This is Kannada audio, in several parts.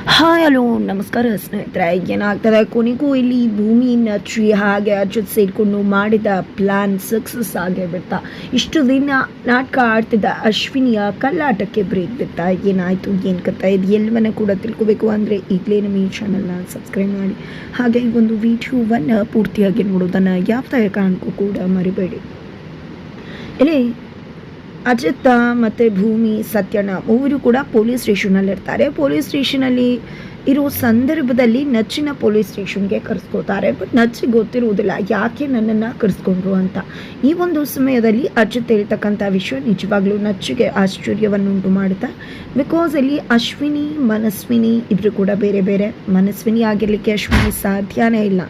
ಹಾಯ್ ಹಲೋ ನಮಸ್ಕಾರ ಸ್ನೇಹಿತರೆ. ಏನಾಗ್ತದೆ, ಕೊನೆಗೂ ಇಲ್ಲಿ ಭೂಮಿ ನಚ್ಚಿ ಹಾಗೆ ಅಜ್ಜತ್ ಸೇರಿಕೊಂಡು ಮಾಡಿದ ಪ್ಲ್ಯಾನ್ ಸಕ್ಸಸ್ ಆಗೇ ಬಿಡ್ತಾ. ಇಷ್ಟು ದಿನ ನಾಟಕ ಆಡ್ತಿದ್ದ ಅಶ್ವಿನಿಯ ಕಲ್ಲಾಟಕ್ಕೆ ಬ್ರೇಕ್ ಬಿತ್ತಾ. ಏನಾಯಿತು, ಏನು ಕಥೆ, ಇದು ಎಲ್ಲವನ್ನ ಕೂಡ ತಿಳ್ಕೊಬೇಕು ಅಂದರೆ ಈಗಲೇ ನಮ್ಮ ಈ ಚಾನಲ್ನ ಸಬ್ಸ್ಕ್ರೈಬ್ ಮಾಡಿ, ಹಾಗೆ ಈ ಒಂದು ವಿಡಿಯೋವನ್ನು ಪೂರ್ತಿಯಾಗಿ ನೋಡೋದನ್ನು ಯಾವುದೇ ಕಾರಣಕ್ಕೂ ಕೂಡ ಮರಿಬೇಡಿ. ಇಲ್ಲಿ ಅಜಿತ್ ಮತ್ತು ಭೂಮಿ ಸತ್ಯಣ್ಣ ಮೂವರು ಕೂಡ ಪೊಲೀಸ್ ಸ್ಟೇಷನಲ್ಲಿರ್ತಾರೆ. ಪೊಲೀಸ್ ಸ್ಟೇಷನಲ್ಲಿ ಇರೋ ಸಂದರ್ಭದಲ್ಲಿ ನಚ್ಚಿನ ಪೊಲೀಸ್ ಸ್ಟೇಷನ್ಗೆ ಕರೆಸ್ಕೋತಾರೆ. ಬಟ್ ನಚ್ಚಿಗೆ ಗೊತ್ತಿರುವುದಿಲ್ಲ ಯಾಕೆ ನನ್ನನ್ನು ಕರೆಸ್ಕೊಂಡ್ರು ಅಂತ. ಈ ಒಂದು ಸಮಯದಲ್ಲಿ ಅಜಿತ್ ಹೇಳ್ತಕ್ಕಂಥ ವಿಷಯ ನಿಜವಾಗ್ಲೂ ನಚ್ಚಿಗೆ ಆಶ್ಚರ್ಯವನ್ನುಂಟು ಮಾಡುತ್ತಾ. ಬಿಕಾಸ್ ಇಲ್ಲಿ ಅಶ್ವಿನಿ ಮನಸ್ವಿನಿ ಇಬ್ಬರು ಕೂಡ ಬೇರೆ ಬೇರೆ. ಮನಸ್ವಿನಿ ಆಗಿರಲಿಕ್ಕೆ ಅಶ್ವಿನಿ ಸಾಧ್ಯನೇ ಇಲ್ಲ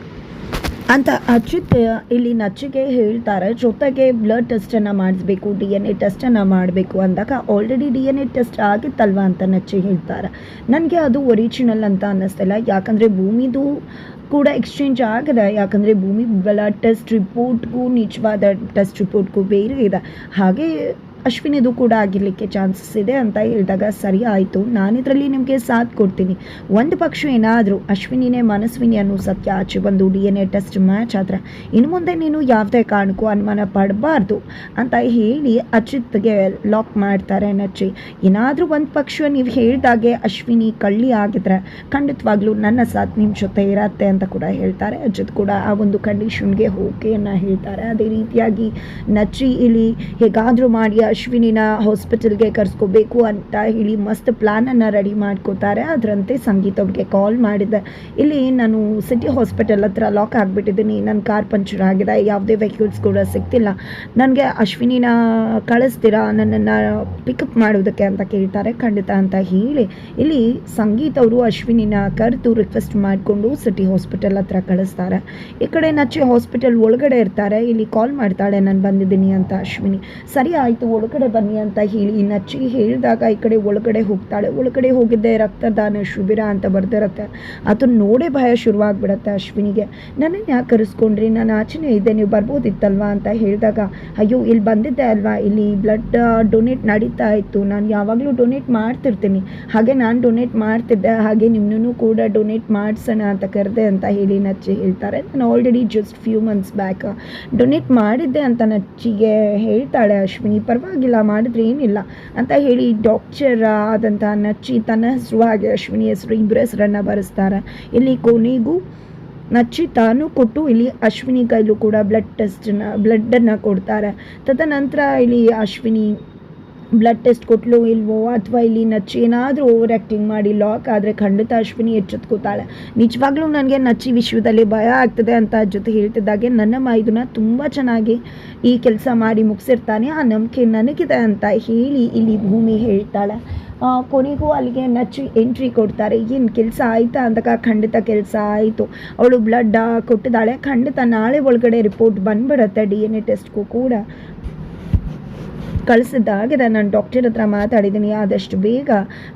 ಅಂತ ಅಜಿತ್ ಇಲ್ಲಿ ನಚ್ಚಿಗೆ ಹೇಳ್ತಾರೆ. ಜೊತೆಗೆ ಬ್ಲಡ್ ಟೆಸ್ಟನ್ನು ಮಾಡಿಸ್ಬೇಕು, DNA ಟೆಸ್ಟನ್ನು ಮಾಡಬೇಕು ಅಂದಾಗ ಆಲ್ರೆಡಿ DNA ಟೆಸ್ಟ್ ಆಗಿತ್ತಲ್ವ ಅಂತ ನಚ್ಚಿ ಹೇಳ್ತಾರೆ. ನನಗೆ ಅದು ಒರಿಜಿನಲ್ ಅಂತ ಅನ್ನಿಸ್ತಿಲ್ಲ, ಯಾಕಂದರೆ ಭೂಮಿದು ಕೂಡ ಎಕ್ಸ್ಚೇಂಜ್ ಆಗಿದೆ. ಯಾಕಂದರೆ ಭೂಮಿ ಬ್ಲಡ್ ಟೆಸ್ಟ್ ರಿಪೋರ್ಟ್ಗೂ ನಿಜವಾದ ಟೆಸ್ಟ್ ರಿಪೋರ್ಟ್ಗೂ ಬೇರೆ ಇದೆ. ಹಾಗೆ ಅಶ್ವಿನಿದು ಕೂಡ ಆಗಿರಲಿಕ್ಕೆ ಚಾನ್ಸಸ್ ಇದೆ ಅಂತ ಹೇಳಿದಾಗ ಸರಿ ಆಯಿತು, ನಾನಿದರಲ್ಲಿ ನಿಮಗೆ ಸಾಥ್ ಕೊಡ್ತೀನಿ. ಒಂದು ಪಕ್ಷ ಏನಾದರೂ ಅಶ್ವಿನಿನೇ ಮನಸ್ವಿನಿ ಅನ್ನೋ ಸತ್ಯ ಆಚೆ ಬಂದು DNA ಟೆಸ್ಟ್ ಮ್ಯಾಚ್ ಆದರೆ ಇನ್ನು ಮುಂದೆ ನೀನು ಯಾವುದೇ ಕಾರಣಕ್ಕೂ ಅನುಮಾನ ಪಡಬಾರ್ದು ಅಂತ ಹೇಳಿ ಅಜಿತ್ಗೆ ಲಾಕ್ ಮಾಡ್ತಾರೆ ನಚ್ಚಿ. ಏನಾದರೂ ಒಂದು ಪಕ್ಷ ನೀವು ಹೇಳಿದಾಗೆ ಅಶ್ವಿನಿ ಕಳ್ಳಿ ಆಗಿದ್ರೆ ಖಂಡಿತವಾಗ್ಲೂ ನನ್ನ ಸಾಥ್ ನಿಮ್ಮ ಜೊತೆ ಇರತ್ತೆ ಅಂತ ಕೂಡ ಹೇಳ್ತಾರೆ. ಅಜಿತ್ ಕೂಡ ಆ ಒಂದು ಕಂಡೀಷನ್ಗೆ ಓಕೆಯನ್ನು ಹೇಳ್ತಾರೆ. ಅದೇ ರೀತಿಯಾಗಿ ನಚ್ಚಿ ಇಲ್ಲಿ ಹೇಗಾದರೂ ಮಾಡಿ ಅಶ್ವಿನಿನ ಹಾಸ್ಪಿಟಲ್ಗೆ ಕರ್ಸ್ಕೋಬೇಕು ಅಂತ ಹೇಳಿ ಮಸ್ತ್ ಪ್ಲ್ಯಾನನ್ನು ರೆಡಿ ಮಾಡ್ಕೋತಾರೆ. ಅದರಂತೆ ಸಂಗೀತ ಅವ್ರಿಗೆ ಕಾಲ್ ಮಾಡಿದ್ದೆ, ಇಲ್ಲಿ ನಾನು ಸಿಟಿ ಹಾಸ್ಪಿಟಲ್ ಹತ್ರ ಲಾಕ್ ಆಗಿಬಿಟ್ಟಿದ್ದೀನಿ, ನನ್ನ ಕಾರ್ ಪಂಚರ್ ಆಗಿದೆ, ಯಾವುದೇ ವೆಹಿಕಲ್ಸ್ ಕೂಡ ಸಿಗ್ತಿಲ್ಲ, ನನಗೆ ಅಶ್ವಿನಿನ ಕಳಿಸ್ತೀರಾ ನನ್ನನ್ನು ಪಿಕಪ್ ಮಾಡೋದಕ್ಕೆ ಅಂತ ಕೇಳ್ತಾರೆ. ಖಂಡಿತ ಅಂತ ಹೇಳಿ ಇಲ್ಲಿ ಸಂಗೀತ ಅವರು ಅಶ್ವಿನಿನ ಕರೆದು ರಿಕ್ವೆಸ್ಟ್ ಮಾಡಿಕೊಂಡು ಸಿಟಿ ಹಾಸ್ಪಿಟಲ್ ಹತ್ರ ಕಳಿಸ್ತಾರೆ. ಈ ಕಡೆ ನಚ್ಚಿ ಹಾಸ್ಪಿಟಲ್ ಒಳಗಡೆ ಇರ್ತಾರೆ. ಇಲ್ಲಿ ಕಾಲ್ ಮಾಡ್ತಾಳೆ, ನಾನು ಬಂದಿದ್ದೀನಿ ಅಂತ ಅಶ್ವಿನಿ. ಸರಿ ಆಯಿತು ಒಳಗಡೆ ಬನ್ನಿ ಅಂತ ಹೇಳಿ ನಚ್ಚಿ ಹೇಳಿದಾಗ ಈ ಕಡೆ ಒಳಗಡೆ ಹೋಗ್ತಾಳೆ. ಒಳಗಡೆ ಹೋಗಿದ್ದೆ ರಕ್ತದಾನ ಶಿಬಿರ ಅಂತ ಬರ್ದಿರತ್ತೆ. ಅದನ್ನು ನೋಡೇ ಭಯ ಶುರುವಾಗ್ಬಿಡತ್ತೆ ಅಶ್ವಿನಿಗೆ. ನನ್ನನ್ನು ಯಾಕೆ ಕರೆಸ್ಕೊಂಡ್ರಿ, ನಾನು ಆಚೆನೇ ಇದ್ದೆ, ನೀವು ಬರ್ಬೋದಿತ್ತಲ್ವಾ ಅಂತ ಹೇಳಿದಾಗ ಅಯ್ಯೋ ಇಲ್ಲಿ ಬಂದಿದ್ದೆ ಅಲ್ವಾ, ಇಲ್ಲಿ ಬ್ಲಡ್ ಡೊನೇಟ್ ನಡೀತಾ ಇತ್ತು, ನಾನು ಯಾವಾಗಲೂ ಡೊನೇಟ್ ಮಾಡ್ತಿರ್ತೀನಿ, ಹಾಗೆ ನಾನು ಡೊನೇಟ್ ಮಾಡ್ತಿದ್ದೆ, ಹಾಗೆ ನಿಮ್ಮನ್ನು ಕೂಡ ಡೊನೇಟ್ ಮಾಡಿಸೋಣ ಅಂತ ಕರೆದೆ ಅಂತ ಹೇಳಿ ನಚ್ಚಿ ಹೇಳ್ತಾರೆ. ನಾನು already just few months back donate ಮಾಡಿದ್ದೆ ಅಂತ ನಚ್ಚಿಗೆ ಹೇಳ್ತಾಳೆ ಅಶ್ವಿನಿ. ಪರವಾಗಿಲ್ಲ ಮಾಡಿದ್ರೆ ಏನಿಲ್ಲ ಅಂತ ಹೇಳಿ ಡಾಕ್ಟರ್ ಆದಂಥ ನಚ್ಚಿ ತನ್ನ ಹೆಸರು ಹಾಗೆ ಅಶ್ವಿನಿ ಹೆಸರು ಇಬ್ಬರ ಹೆಸರನ್ನು ಬರೆಸ್ತಾರೆ. ಇಲ್ಲಿ ಕೊನೆಗೂ ನಚ್ಚಿ ತಾನು ಕೊಟ್ಟು ಇಲ್ಲಿ ಅಶ್ವಿನಿ ಕೈಲೂ ಕೂಡ ಬ್ಲಡ್ಡನ್ನು ಕೊಡ್ತಾರೆ. ತದನಂತರ ಇಲ್ಲಿ ಅಶ್ವಿನಿ ಬ್ಲಡ್ ಟೆಸ್ಟ್ ಕೊಟ್ಲು ಇಲ್ವೋ ಅಥವಾ ಇಲ್ಲಿ ನಚ್ಚಿ ಏನಾದರೂ ಓವರ್ ಆ್ಯಕ್ಟಿಂಗ್ ಮಾಡಿ ಲಾಕ್ ಆದರೆ ಖಂಡಿತ ಅಶ್ವಿನಿ ಎಚ್ಚೆತ್ಕೋತಾಳೆ. ನಿಜವಾಗ್ಲೂ ನನಗೆ ನಚ್ಚಿ ವಿಷಯದಲ್ಲಿ ಭಯ ಆಗ್ತದೆ ಅಂತ ಜೊತೆ ಹೇಳ್ತಿದ್ದಾಗೆ ನನ್ನ ಮೈದುನ ತುಂಬ ಚೆನ್ನಾಗಿ ಈ ಕೆಲಸ ಮಾಡಿ ಮುಗಿಸಿರ್ತಾನೆ, ಆ ನಂಬಿಕೆ ನನಗಿದೆ ಅಂತ ಹೇಳಿ ಇಲ್ಲಿ ಭೂಮಿ ಹೇಳ್ತಾಳೆ. ಕೊನೆಗೂ ಅಲ್ಲಿಗೆ ನಚ್ಚಿ ಎಂಟ್ರಿ ಕೊಡ್ತಾರೆ. ಏನು ಕೆಲಸ ಆಯಿತಾ ಅಂದಾಗ ಖಂಡಿತ ಕೆಲಸ ಆಯಿತು, ಅವಳು ಬ್ಲಡ್ ಕೊಟ್ಟಿದ್ದಾಳೆ, ಖಂಡಿತ ನಾಳೆ ಒಳಗಡೆ ರಿಪೋರ್ಟ್ ಬಂದ್ಬಿಡುತ್ತೆ, DNA ಟೆಸ್ಟ್ಗೂ ಕೂಡ ಕಳಿಸಿದ್ದಾಗಿದೆ. ನಾನು ಡಾಕ್ಟರ್ ಹತ್ರ ಮಾತಾಡಿದ್ದೀನಿ, ಆದಷ್ಟು ಬೇಗ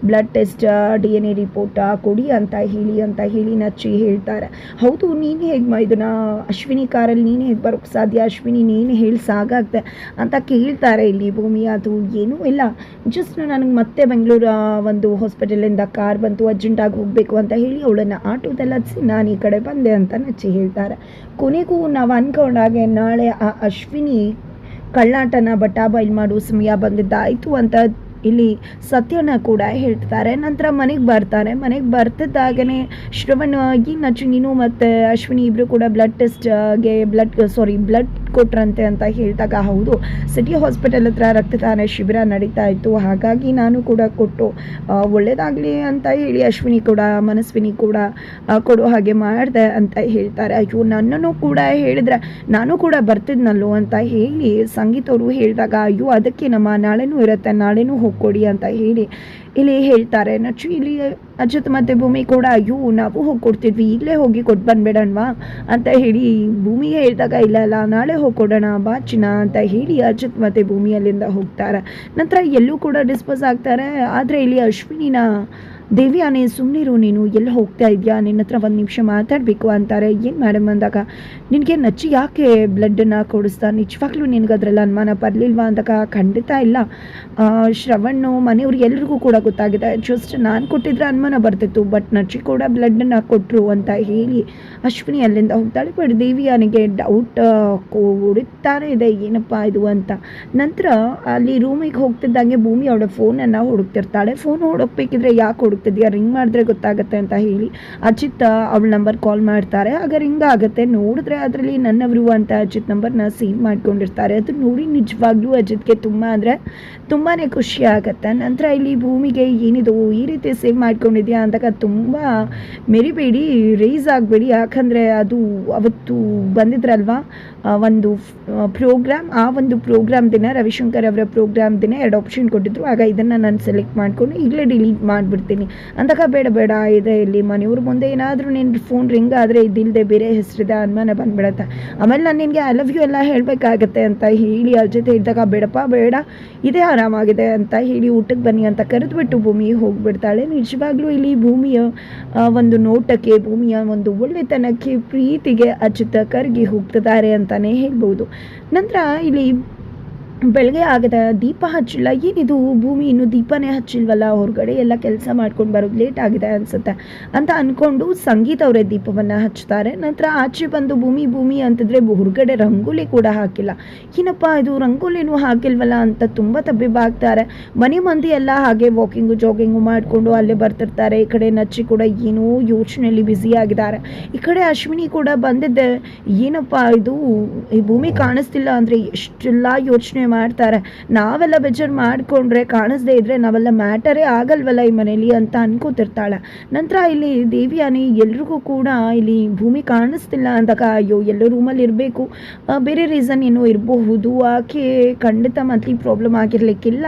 ಬ್ಲಡ್ ಟೆಸ್ಟ್ DNA ರಿಪೋರ್ಟ್ ಕೊಡಿ ಅಂತ ಹೇಳಿ ನಚ್ಚಿ ಹೇಳ್ತಾರೆ. ಹೌದು, ನೀನು ಹೇಗೆ ಇದನ್ನ ಅಶ್ವಿನಿ ಕಾರಲ್ಲಿ ನೀನು ಹೇಗೆ ಬರೋಕ್ಕೆ ಸಾಧ್ಯ, ಅಶ್ವಿನಿ ನೀನು ಹೇಳಿ ಸಾಕಾಗ್ತೆ ಅಂತ ಕೇಳ್ತಾರೆ ಇಲ್ಲಿ ಭೂಮಿ. ಅದು ಏನೂ ಇಲ್ಲ, ಜಸ್ಟ್ ನನಗೆ ಮತ್ತೆ ಬೆಂಗಳೂರು ಒಂದು ಹಾಸ್ಪಿಟಲಿಂದ ಕಾರ್ ಬಂತು, ಅರ್ಜೆಂಟಾಗಿ ಹೋಗಬೇಕು ಅಂತ ಹೇಳಿ ಅವಳನ್ನು ಆಟೋದಲ್ಲಿ ಹತ್ತಿಸಿ ನಾನು ಈ ಕಡೆ ಬಂದೆ ಅಂತ ನಚ್ಚಿ ಹೇಳ್ತಾರೆ. ಕೊನೆಗೂ ನಾವು ಅಂದ್ಕೊಂಡಾಗೆ ನಾಳೆ ಆ ಅಶ್ವಿನಿ ಕಳ್ಳಾಟನ ಬಟಾಬೈಲ್ ಮಾಡೋ ಸಮಯ ಬಂದಿದ್ದಾಯಿತು ಅಂತ ಇಲ್ಲಿ ಸತ್ಯನ ಕೂಡ ಹೇಳ್ತಾರೆ. ನಂತರ ಮನೆಗೆ ಬರ್ತಾರೆ. ಮನೆಗೆ ಬರ್ತಿದ್ದಾಗನೇ ಶ್ರವಣ್ ಈ ನಚ್ಚಿ ನೀನು ಮತ್ತು ಅಶ್ವಿನಿ ಇಬ್ಬರು ಕೂಡ ಬ್ಲಡ್ ಟೆಸ್ಟ್ಗೆ ಬ್ಲಡ್ ಕೊಟ್ರಂತೆ ಅಂತ ಹೇಳಿದಾಗ ಹೌದು, ಸಿಟಿ ಹಾಸ್ಪಿಟಲ್ ಹತ್ರ ರಕ್ತದಾನ ಶಿಬಿರ ನಡೀತಾ ಇತ್ತು, ಹಾಗಾಗಿ ನಾನು ಕೂಡ ಕೊಟ್ಟು ಒಳ್ಳೇದಾಗಲಿ ಅಂತ ಹೇಳಿ ಅಶ್ವಿನಿ ಕೂಡ ಮನಸ್ವಿನಿ ಕೂಡ ಕೊಡೋ ಹಾಗೆ ಮಾಡಿದೆ ಅಂತ ಹೇಳ್ತಾರೆ. ಅಯ್ಯೋ ನನ್ನನ್ನು ಕೂಡ ಹೇಳಿದ್ರೆ ನಾನು ಕೂಡ ಬರ್ತಿದ್ನಲ್ಲೋ ಅಂತ ಹೇಳಿ ಸಂಗೀತ ಅವರು ಹೇಳಿದಾಗ ಅಯ್ಯೋ ಅದಕ್ಕೆ ನಮ್ಮ ನಾಳೆನೂ ಇರುತ್ತೆ, ನಾಳೆನೂ ಹೋಗ್ಕೊಡಿ ಅಂತ ಹೇಳಿ ಇಲ್ಲಿ ಹೇಳ್ತಾರೆ. ನಚ್ಚು ಇಲ್ಲಿ ಅಜಿತ್ ಮತ್ತು ಭೂಮಿ ಕೂಡ ಅಯ್ಯೋ ನಾವು ಹೋಗಿ ಕೊಡ್ತಿದ್ವಿ, ಈಗಲೇ ಹೋಗಿ ಕೊಟ್ಟು ಬಂದ್ಬೇಡಣ್ವಾ ಅಂತ ಹೇಳಿ ಭೂಮಿಗೆ ಹೇಳಿದಾಗ ಇಲ್ಲ ನಾಳೆ ಹೋಗ್ಕೊಡೋಣ ಬಾಚಿನ ಅಂತ ಹೇಳಿ ಅಜಿತ್ ಮತ್ತು ಭೂಮಿ ಅಲ್ಲಿಂದ ಹೋಗ್ತಾರೆ. ನಂತರ ಎಲ್ಲೂ ಕೂಡ ಡಿಸ್ಪೋಸ್ ಆಗ್ತಾರೆ. ಆದರೆ ಇಲ್ಲಿ ಅಶ್ವಿನಿನ ದೇವಿಯಾನೆ ಸುಮ್ಮನಿರು, ನೀನು ಎಲ್ಲಿ ಹೋಗ್ತಾ ಇದೆಯಾ, ನಿನ್ನ ಹತ್ರ ಒಂದು ನಿಮಿಷ ಮಾತಾಡಬೇಕು ಅಂತಾರೆ. ಏನು ಮೇಡಮ್ ಅಂದಾಗ, ನಿನಗೆ ನಚ್ಚಿ ಯಾಕೆ ಬ್ಲಡ್ಡನ್ನು ಕೊಡಿಸ್ತಾ, ನಿಜವಾಗ್ಲೂ ನಿನಗೆ ಅದರಲ್ಲಿ ಅನುಮಾನ ಬರಲಿಲ್ವಾ ಅಂದಾಗ, ಖಂಡಿತ ಇಲ್ಲ, ಶ್ರವಣ್ಣು ಮನೆಯವ್ರು ಎಲ್ರಿಗೂ ಕೂಡ ಗೊತ್ತಾಗಿದೆ, ಜಸ್ಟ್ ನಾನು ಕೊಟ್ಟಿದ್ರೆ ಅನುಮಾನ ಬರ್ತಿತ್ತು, ಬಟ್ ನಚ್ಚಿ ಕೂಡ ಬ್ಲಡ್ಡನ್ನು ಕೊಟ್ಟರು ಅಂತ ಹೇಳಿ ಅಶ್ವಿನಿ ಅಲ್ಲಿಂದ ಹೋಗ್ತಾಳೆ. ಬಟ್ ದೇವಿಯಾನಿಗೆ ಡೌಟ್ ಹೊಡಿತಾನೆ ಇದೆ, ಏನಪ್ಪ ಇದು ಅಂತ. ನಂತರ ಅಲ್ಲಿ ರೂಮಿಗೆ ಹೋಗ್ತಿದ್ದಂಗೆ ಭೂಮಿ ಅವಳ ಫೋನನ್ನು ಹುಡುಕ್ತಿರ್ತಾಳೆ. ಫೋನ್ ಹುಡುಕ್ಬೇಕಿದ್ರೆ ಯಾಕೆ ಹುಡುಕ್ತಿದ್ಯಾ, ರಿಂಗ್ ಮಾಡಿದ್ರೆ ಗೊತ್ತಾಗುತ್ತೆ ಅಂತ ಹೇಳಿ ಅಜಿತ್ ಅವಳ ನಂಬರ್ ಕಾಲ್ ಮಾಡ್ತಾರೆ. ಆಗ ರಿಂಗ್ ಆಗುತ್ತೆ, ನೋಡಿದ್ರೆ ಅದರಲ್ಲಿ ನನ್ನವರು ಅಂತ ಅಜಿತ್ ನಂಬರ್ನ ಸೇವ್ ಮಾಡ್ಕೊಂಡಿರ್ತಾರೆ. ಅದು ನೋಡಿ ನಿಜವಾಗ್ಲೂ ಅಜಿತ್ಗೆ ತುಂಬಾ ಖುಷಿ ಆಗುತ್ತೆ. ನಂತರ ಇಲ್ಲಿ ಭೂಮಿಗೆ ಏನಿದು ಈ ರೀತಿ ಸೇವ್ ಮಾಡ್ಕೊಂಡಿದ್ಯಾ ಅಂದಾಗ, ತುಂಬ ಮೆರಿಬೇಡಿ, ರೇಸ್ ಆಗಬೇಡಿ, ಯಾಕಂದರೆ ಅದು ಅವತ್ತು ಬಂದಿದ್ರಲ್ವಾ ಒಂದು ಪ್ರೋಗ್ರಾಮ್, ಆ ಒಂದು ಪ್ರೋಗ್ರಾಮ್ ದಿನ ರವಿಶಂಕರ್ ಅವರ ಪ್ರೋಗ್ರಾಮ್ ದಿನ 2 ಆಪ್ಷನ್ ಕೊಟ್ಟಿದ್ರು. ಆಗ ಇದನ್ನು ನಾನು ಸೆಲೆಕ್ಟ್ ಮಾಡಿಕೊಂಡು ಈಗಲೇ ಡಿಲೀಟ್ ಮಾಡಿಬಿಡ್ತೀನಿ ಅಂದಾಗ, ಬೇಡ ಇದೆ ಇಲ್ಲಿ ಮನೆಯವ್ರ ಮುಂದೆ ಏನಾದರೂ ನಿನ್ನ ಫೋನ್ ರಿಂಗ್ ಆದರೆ ಇದಿಲ್ಲದೆ ಬೇರೆ ಹೆಸರಿದೆ ಅನುಮಾನ ಬಂದ್ಬಿಡತ್ತೆ, ಆಮೇಲೆ ನಾನು ನಿನಗೆ ಐ ಲವ್ ಯು ಎಲ್ಲ ಹೇಳಬೇಕಾಗತ್ತೆ ಅಂತ ಹೇಳಿ ಅಜ್ಜತೆ ಹೇಳಿದಾಗ, ಬೇಡ ಇದೇ ಆರಾಮಾಗಿದೆ ಅಂತ ಹೇಳಿ ಊಟಕ್ಕೆ ಬನ್ನಿ ಅಂತ ಕರೆದುಬಿಟ್ಟು ಭೂಮಿ ಹೋಗಿಬಿಡ್ತಾಳೆ. ನಿಜವಾಗ್ಲೂ ಇಲ್ಲಿ ಭೂಮಿಯ ಒಂದು ನೋಟಕ್ಕೆ, ಭೂಮಿಯ ಒಂದು ಒಳ್ಳೆತನಕ್ಕೆ, ಪ್ರೀತಿಗೆ ಅಜಿತ್ ಕರಗಿ ಹೋಗ್ತಿದ್ದಾರೆ ಅಂತಲೇ ಹೇಳ್ಬೋದು. ನಂತರ ಇಲ್ಲಿ ಬೆಳಗ್ಗೆ ಆಗದ, ದೀಪ ಹಚ್ಚಿಲ್ಲ, ಏನಿದು ಭೂಮಿ ಇನ್ನೂ ದೀಪನೇ ಹಚ್ಚಿಲ್ವಲ್ಲ, ಹೊರಗಡೆ ಎಲ್ಲ ಕೆಲಸ ಮಾಡ್ಕೊಂಡು ಬರೋದು ಲೇಟ್ ಆಗಿದೆ ಅನಿಸುತ್ತೆ ಅಂತ ಅಂದ್ಕೊಂಡು ಸಂಗೀತ ಅವರೇ ದೀಪವನ್ನು ಹಚ್ತಾರೆ. ನಂತರ ಆಚೆ ಬಂದು ಭೂಮಿ ಅಂತಿದ್ರೆ ಹೊರಗಡೆ ರಂಗೋಲಿ ಕೂಡ ಹಾಕಿಲ್ಲ, ಏನಪ್ಪ ಇದು ರಂಗೋಲಿನೂ ಹಾಕಿಲ್ವಲ್ಲ ಅಂತ ತುಂಬ ತಬ್ಬಿಬ್ಬಾಗ್ತಾರೆ. ಮನೆ ಮಂದಿ ಎಲ್ಲ ಹಾಗೆ ವಾಕಿಂಗು ಜಾಗಿಂಗು ಮಾಡಿಕೊಂಡು ಅಲ್ಲೇ ಬರ್ತಿರ್ತಾರೆ. ಈ ಕಡೆ ನಚ್ಚಿ ಕೂಡ ಏನೋ ಯೋಚನೆಯಲ್ಲಿ ಬ್ಯುಸಿ ಆಗಿದ್ದಾರೆ. ಈ ಕಡೆ ಅಶ್ವಿನಿ ಕೂಡ ಬಂದಿದ್ದೆ, ಏನಪ್ಪ ಇದು ಈ ಭೂಮಿ ಕಾಣಿಸ್ತಿಲ್ಲ ಅಂದರೆ ಎಷ್ಟೆಲ್ಲ ಯೋಚನೆ ಮಾಡ್ತಾರೆ, ನಾವೆಲ್ಲ ಬೇಜಾರು ಮಾಡಿಕೊಂಡ್ರೆ ಕಾಣಿಸ್ದೇ ಇದ್ರೆ ನಾವೆಲ್ಲ ಮ್ಯಾಟರೇ ಆಗಲ್ವಲ್ಲ ಈ ಮನೇಲಿ ಅಂತ ಅನ್ಕೋತಿರ್ತಾಳೆ. ನಂತರ ಇಲ್ಲಿ ದೇವಿಯಾನಿ ಎಲ್ರಿಗೂ ಕೂಡ ಇಲ್ಲಿ ಭೂಮಿ ಕಾಣಿಸ್ತಿಲ್ಲ ಅಂದಾಗ, ಅಯ್ಯೋ ಎಲ್ಲೋ ರೂಮಲ್ಲಿ ಇರಬೇಕು, ಬೇರೆ ರೀಸನ್ ಏನೋ ಇರಬಹುದು, ಆಕೆ ಖಂಡಿತ ಮಂತ್ಲಿ ಪ್ರಾಬ್ಲಮ್ ಆಗಿರ್ಲಿಕ್ಕಿಲ್ಲ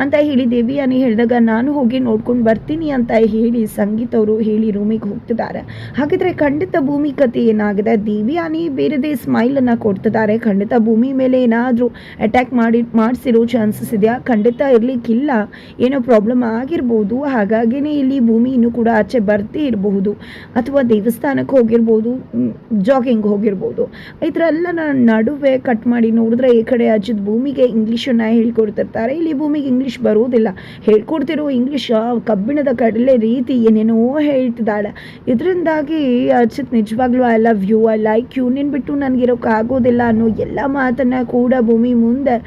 ಅಂತ ಹೇಳಿ ದೇವಿಯಾನಿ ಹೇಳಿದಾಗ, ನಾನು ಹೋಗಿ ನೋಡ್ಕೊಂಡು ಬರ್ತೀನಿ ಅಂತ ಹೇಳಿ ಸಂಗೀತ್ ಅವರು ಹೇಳಿ ರೂಮಿಗೆ ಹೋಗ್ತಿದ್ದಾರೆ. ಹಾಗಿದ್ರೆ ಖಂಡಿತ ಭೂಮಿ ಕತೆ ಏನಾಗಿದೆ, ದೇವಿಯಾನಿ ಬೇರೆದೇ ಸ್ಮೈಲನ್ನು ಕೊಡ್ತಿದ್ದಾರೆ, ಖಂಡಿತ ಭೂಮಿ ಮೇಲೆ ಏನಾದರೂ ಅಟ್ಯಾಕ್ ಮಾಡಿಸಿರೋ ಚಾನ್ಸಸ್ ಇದೆಯಾ, ಖಂಡಿತ ಇರಲಿಕ್ಕಿಲ್ಲ, ಏನೋ ಪ್ರಾಬ್ಲಮ್ ಆಗಿರ್ಬೋದು. ಹಾಗಾಗಿನೇ ಇಲ್ಲಿ ಭೂಮಿ ಇನ್ನೂ ಕೂಡ ಆಚೆ ಬರ್ದೇ ಇರಬಹುದು, ಅಥವಾ ದೇವಸ್ಥಾನಕ್ಕೆ ಹೋಗಿರ್ಬೋದು, ಜಾಗಿಂಗ್ ಹೋಗಿರ್ಬೋದು. ಈ ಥರ ಎಲ್ಲ ನಡುವೆ ಕಟ್ ಮಾಡಿ ನೋಡಿದ್ರೆ ಈ ಕಡೆ ಅಜಿತ್ ಭೂಮಿಗೆ ಇಂಗ್ಲೀಷನ್ನು ಹೇಳ್ಕೊಡ್ತಿರ್ತಾರೆ. ಇಲ್ಲಿ ಭೂಮಿಗೆ ಇಂಗ್ಲೀಷ್ ಬರೋದಿಲ್ಲ, ಹೇಳ್ಕೊಡ್ತಿರೋ ಇಂಗ್ಲೀಷ್ ಕಬ್ಬಿಣದ ಕಡಲೆ ರೀತಿ ಏನೇನೋ ಹೇಳ್ತಿದ್ದಾಳೆ. ಇದರಿಂದಾಗಿ ಅಜಿತ್ ನಿಜವಾಗ್ಲೂ I love you, I like you, ನೀನು ಬಿಟ್ಟು ನನಗಿರೋಕ್ಕಾಗೋದಿಲ್ಲ ಅನ್ನೋ ಎಲ್ಲ ಮಾತನ್ನು ಕೂಡ ಭೂಮಿ ಮುಂದೆ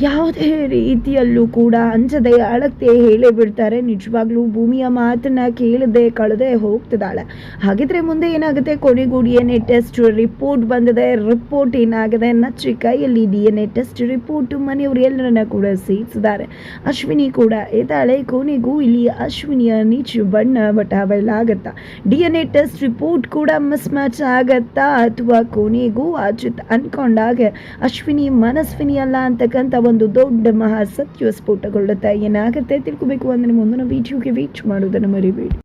ಯಾವುದೇ ರೀತಿಯಲ್ಲೂ ಕೂಡ ಅಂಜದೆ ಅಳತೆ ಹೇಳೇ ಬಿಡ್ತಾರೆ. ನಿಜವಾಗ್ಲೂ ಭೂಮಿಯ ಮಾತನ್ನ ಕೇಳದೆ ಕಳೆದೇ ಹೋಗ್ತಿದ್ದಾಳೆ. ಹಾಗಿದ್ರೆ ಮುಂದೆ ಏನಾಗುತ್ತೆ, ಕೊನೆಗೂ DNA ಟೆಸ್ಟ್ ರಿಪೋರ್ಟ್ ಬಂದಿದೆ. ರಿಪೋರ್ಟ್ ಏನಾಗಿದೆ, ನಚ್ಚಿ ಕೈಯಲ್ಲಿ DNA ಟೆಸ್ಟ್ ರಿಪೋರ್ಟ್ ಮನೆಯವರು ಎಲ್ಲರನ್ನ ಕೂಡ ಸೇರಿಸಿದ್ದಾರೆ. ಅಶ್ವಿನಿ ಕೂಡ ಇದ್ದಾಳೆ. ಕೊನೆಗೂ ಇಲ್ಲಿ ಅಶ್ವಿನಿಯ ನೀಚು ಬಣ್ಣ ಬಟಾಬಯಲಾಗತ್ತಾ, DNA ಟೆಸ್ಟ್ ರಿಪೋರ್ಟ್ ಕೂಡ ಮಿಸ್ ಮ್ಯಾಚ್ ಆಗತ್ತಾ, ಅಥವಾ ಕೊನೆಗೂ ಅಜಿತ್ ಅನ್ಕೊಂಡಾಗ ಅಶ್ವಿನಿ ಮನಸ್ವಿನಿ ಅಲ್ಲ ಅಂತಕ್ಕಂಥ ಒಂದು ದೊಡ್ಡ ಮಹಾ ಸತ್ಯ ಸ್ಫೋಟಗೊಳ್ಳುತ್ತೆ. ಏನಾಗುತ್ತೆ ತಿಳ್ಕೋಬೇಕು ಅಂದರೆ ಮುಂದಿನ ವಿಡಿಯೋಗೆ ವೇಟ್ ಮಾಡೋದನ್ನು ಮರಿಬೇಡಿ.